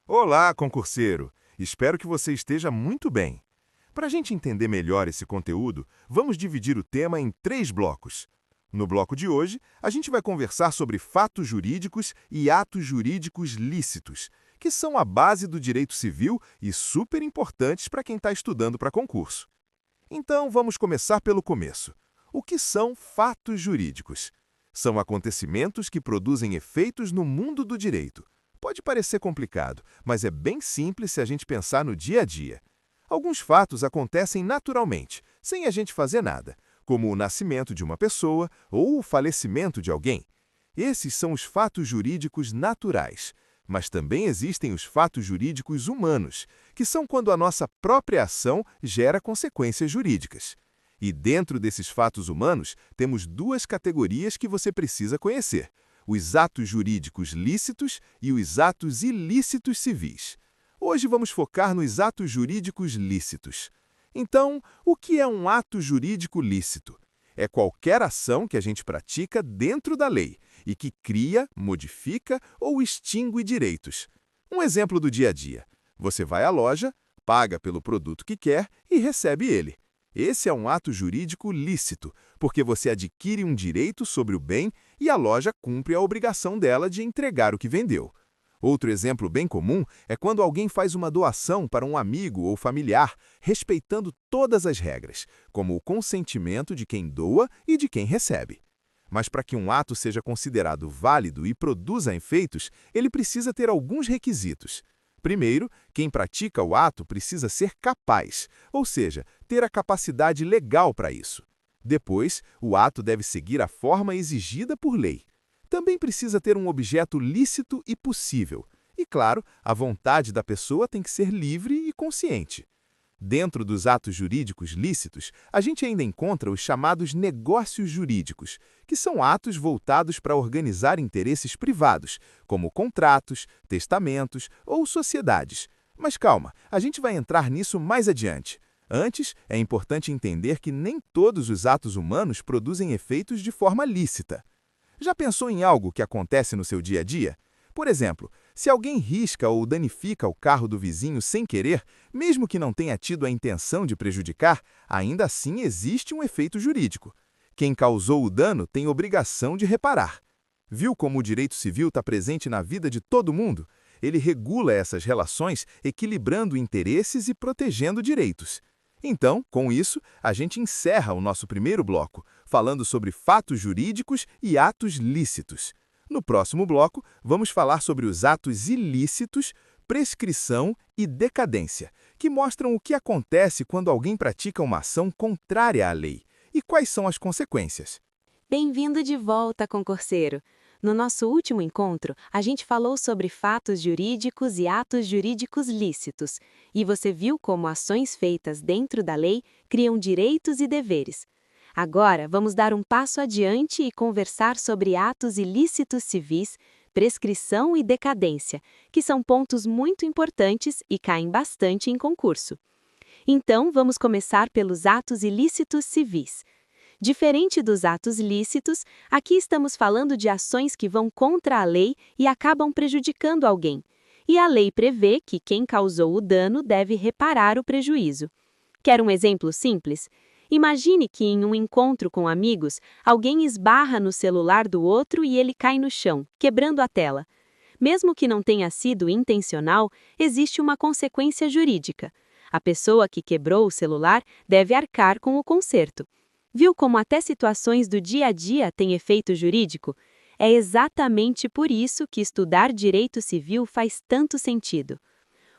Olá, concurseiro! Espero que você esteja muito bem. Para a gente entender melhor esse conteúdo, vamos dividir o tema em 3 blocos. No bloco de hoje, a gente vai conversar sobre fatos jurídicos e atos jurídicos lícitos, que são a base do direito civil e super importantes para quem está estudando para concurso. Então, vamos começar pelo começo. O que são fatos jurídicos? São acontecimentos que produzem efeitos no mundo do direito. Pode parecer complicado, mas é bem simples se a gente pensar no dia a dia. Alguns fatos acontecem naturalmente, sem a gente fazer nada, como o nascimento de uma pessoa ou o falecimento de alguém. Esses são os fatos jurídicos naturais. Mas também existem os fatos jurídicos humanos, que são quando a nossa própria ação gera consequências jurídicas. E dentro desses fatos humanos, temos 2 categorias que você precisa conhecer: os atos jurídicos lícitos e os atos ilícitos civis. Hoje vamos focar nos atos jurídicos lícitos. Então, o que é um ato jurídico lícito? É qualquer ação que a gente pratica dentro da lei e que cria, modifica ou extingue direitos. Um exemplo do dia a dia: você vai à loja, paga pelo produto que quer e recebe ele. Esse é um ato jurídico lícito, porque você adquire um direito sobre o bem e a loja cumpre a obrigação dela de entregar o que vendeu. Outro exemplo bem comum é quando alguém faz uma doação para um amigo ou familiar, respeitando todas as regras, como o consentimento de quem doa e de quem recebe. Mas para que um ato seja considerado válido e produza efeitos, ele precisa ter alguns requisitos. Primeiro, quem pratica o ato precisa ser capaz, ou seja, ter a capacidade legal para isso. Depois, o ato deve seguir a forma exigida por lei. Também precisa ter um objeto lícito e possível. E, claro, a vontade da pessoa tem que ser livre e consciente. Dentro dos atos jurídicos lícitos, a gente ainda encontra os chamados negócios jurídicos, que são atos voltados para organizar interesses privados, como contratos, testamentos ou sociedades. Mas calma, a gente vai entrar nisso mais adiante. Antes, é importante entender que nem todos os atos humanos produzem efeitos de forma lícita. Já pensou em algo que acontece no seu dia a dia? Por exemplo, se alguém risca ou danifica o carro do vizinho sem querer, mesmo que não tenha tido a intenção de prejudicar, ainda assim existe um efeito jurídico. Quem causou o dano tem obrigação de reparar. Viu como o direito civil está presente na vida de todo mundo? Ele regula essas relações, equilibrando interesses e protegendo direitos. Então, com isso, a gente encerra o nosso primeiro bloco, falando sobre fatos jurídicos e atos lícitos. No próximo bloco, vamos falar sobre os atos ilícitos, prescrição e decadência, que mostram o que acontece quando alguém pratica uma ação contrária à lei e quais são as consequências. Bem-vindo de volta, concurseiro! No nosso último encontro, a gente falou sobre fatos jurídicos e atos jurídicos lícitos, e você viu como ações feitas dentro da lei criam direitos e deveres. Agora, vamos dar um passo adiante e conversar sobre atos ilícitos civis, prescrição e decadência, que são pontos muito importantes e caem bastante em concurso. Então, vamos começar pelos atos ilícitos civis. Diferente dos atos lícitos, aqui estamos falando de ações que vão contra a lei e acabam prejudicando alguém. E a lei prevê que quem causou o dano deve reparar o prejuízo. Quer um exemplo simples? Imagine que em um encontro com amigos, alguém esbarra no celular do outro e ele cai no chão, quebrando a tela. Mesmo que não tenha sido intencional, existe uma consequência jurídica. A pessoa que quebrou o celular deve arcar com o conserto. Viu como até situações do dia a dia têm efeito jurídico? É exatamente por isso que estudar direito civil faz tanto sentido.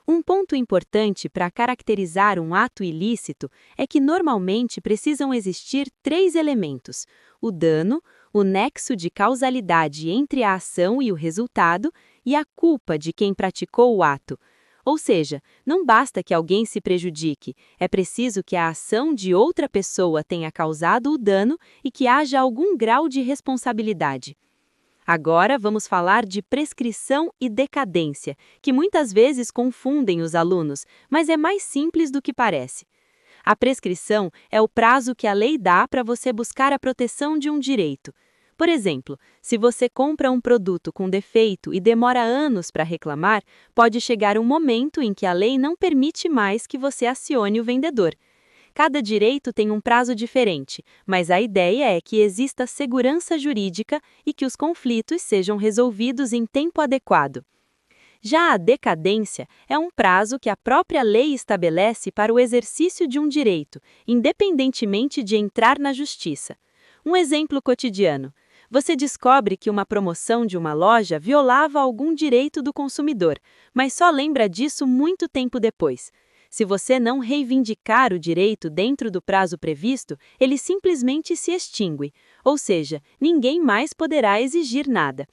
Um ponto importante para caracterizar um ato ilícito é que normalmente precisam existir 3 elementos: o dano, o nexo de causalidade entre a ação e o resultado e a culpa de quem praticou o ato. Ou seja, não basta que alguém se prejudique, é preciso que a ação de outra pessoa tenha causado o dano e que haja algum grau de responsabilidade. Agora vamos falar de prescrição e decadência, que muitas vezes confundem os alunos, mas é mais simples do que parece. A prescrição é o prazo que a lei dá para você buscar a proteção de um direito. Por exemplo, se você compra um produto com defeito e demora anos para reclamar, pode chegar um momento em que a lei não permite mais que você acione o vendedor. Cada direito tem um prazo diferente, mas a ideia é que exista segurança jurídica e que os conflitos sejam resolvidos em tempo adequado. Já a decadência é um prazo que a própria lei estabelece para o exercício de um direito, independentemente de entrar na justiça. Um exemplo cotidiano: você descobre que uma promoção de uma loja violava algum direito do consumidor, mas só lembra disso muito tempo depois. Se você não reivindicar o direito dentro do prazo previsto, ele simplesmente se extingue, ou seja, ninguém mais poderá exigir nada.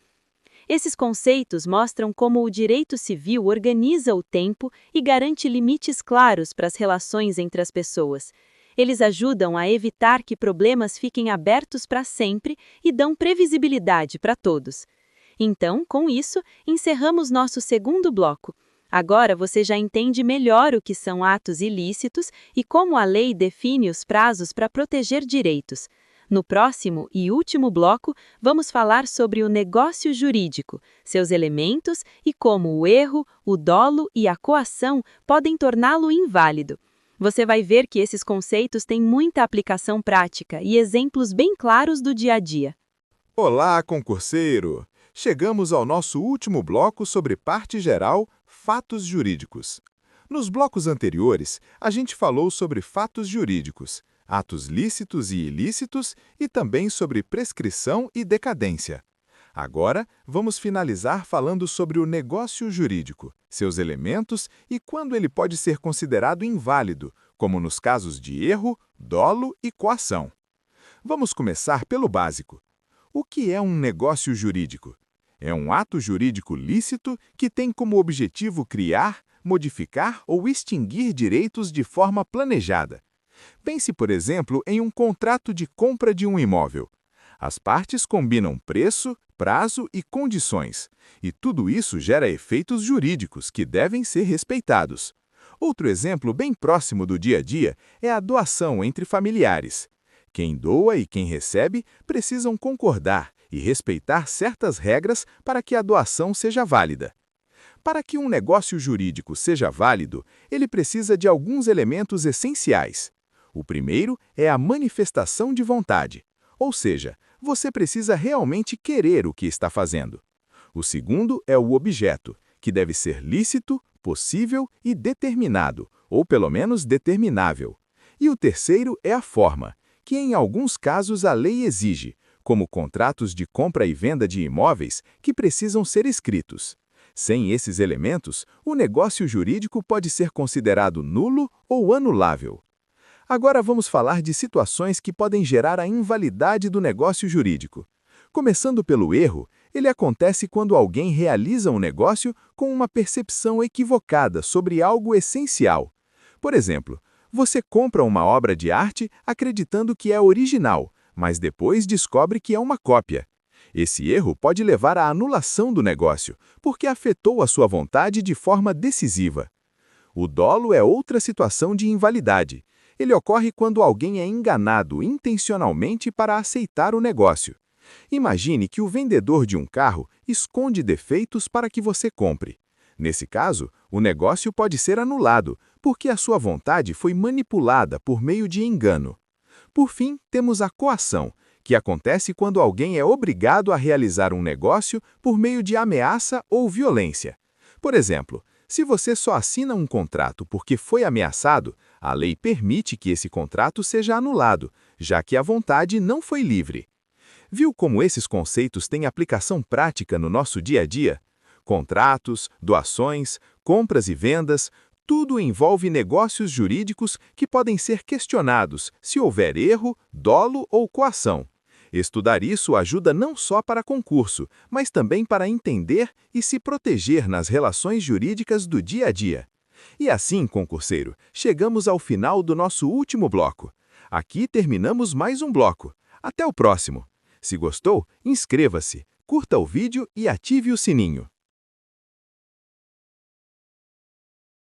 Esses conceitos mostram como o direito civil organiza o tempo e garante limites claros para as relações entre as pessoas. Eles ajudam a evitar que problemas fiquem abertos para sempre e dão previsibilidade para todos. Então, com isso, encerramos nosso segundo bloco. Agora você já entende melhor o que são atos ilícitos e como a lei define os prazos para proteger direitos. No próximo e último bloco, vamos falar sobre o negócio jurídico, seus elementos e como o erro, o dolo e a coação podem torná-lo inválido. Você vai ver que esses conceitos têm muita aplicação prática e exemplos bem claros do dia a dia. Olá, concurseiro! Chegamos ao nosso último bloco sobre parte geral, fatos jurídicos. Nos blocos anteriores, a gente falou sobre fatos jurídicos, atos lícitos e ilícitos e também sobre prescrição e decadência. Agora, vamos finalizar falando sobre o negócio jurídico, seus elementos e quando ele pode ser considerado inválido, como nos casos de erro, dolo e coação. Vamos começar pelo básico. O que é um negócio jurídico? É um ato jurídico lícito que tem como objetivo criar, modificar ou extinguir direitos de forma planejada. Pense, por exemplo, em um contrato de compra de um imóvel. As partes combinam preço, prazo e condições, e tudo isso gera efeitos jurídicos que devem ser respeitados. Outro exemplo bem próximo do dia a dia é a doação entre familiares. Quem doa e quem recebe precisam concordar e respeitar certas regras para que a doação seja válida. Para que um negócio jurídico seja válido, ele precisa de alguns elementos essenciais. O primeiro é a manifestação de vontade, ou seja, você precisa realmente querer o que está fazendo. O segundo é o objeto, que deve ser lícito, possível e determinado, ou pelo menos determinável. E o terceiro é a forma, que em alguns casos a lei exige, como contratos de compra e venda de imóveis que precisam ser escritos. Sem esses elementos, o negócio jurídico pode ser considerado nulo ou anulável. Agora vamos falar de situações que podem gerar a invalidade do negócio jurídico. Começando pelo erro, ele acontece quando alguém realiza um negócio com uma percepção equivocada sobre algo essencial. Por exemplo, você compra uma obra de arte acreditando que é original, mas depois descobre que é uma cópia. Esse erro pode levar à anulação do negócio, porque afetou a sua vontade de forma decisiva. O dolo é outra situação de invalidade. Ele ocorre quando alguém é enganado intencionalmente para aceitar o negócio. Imagine que o vendedor de um carro esconde defeitos para que você compre. Nesse caso, o negócio pode ser anulado, porque a sua vontade foi manipulada por meio de engano. Por fim, temos a coação, que acontece quando alguém é obrigado a realizar um negócio por meio de ameaça ou violência. Por exemplo, se você só assina um contrato porque foi ameaçado, a lei permite que esse contrato seja anulado, já que a vontade não foi livre. Viu como esses conceitos têm aplicação prática no nosso dia a dia? Contratos, doações, compras e vendas, tudo envolve negócios jurídicos que podem ser questionados se houver erro, dolo ou coação. Estudar isso ajuda não só para concurso, mas também para entender e se proteger nas relações jurídicas do dia a dia. E assim, concurseiro, chegamos ao final do nosso último bloco. Aqui terminamos mais um bloco. Até o próximo! Se gostou, inscreva-se, curta o vídeo e ative o sininho.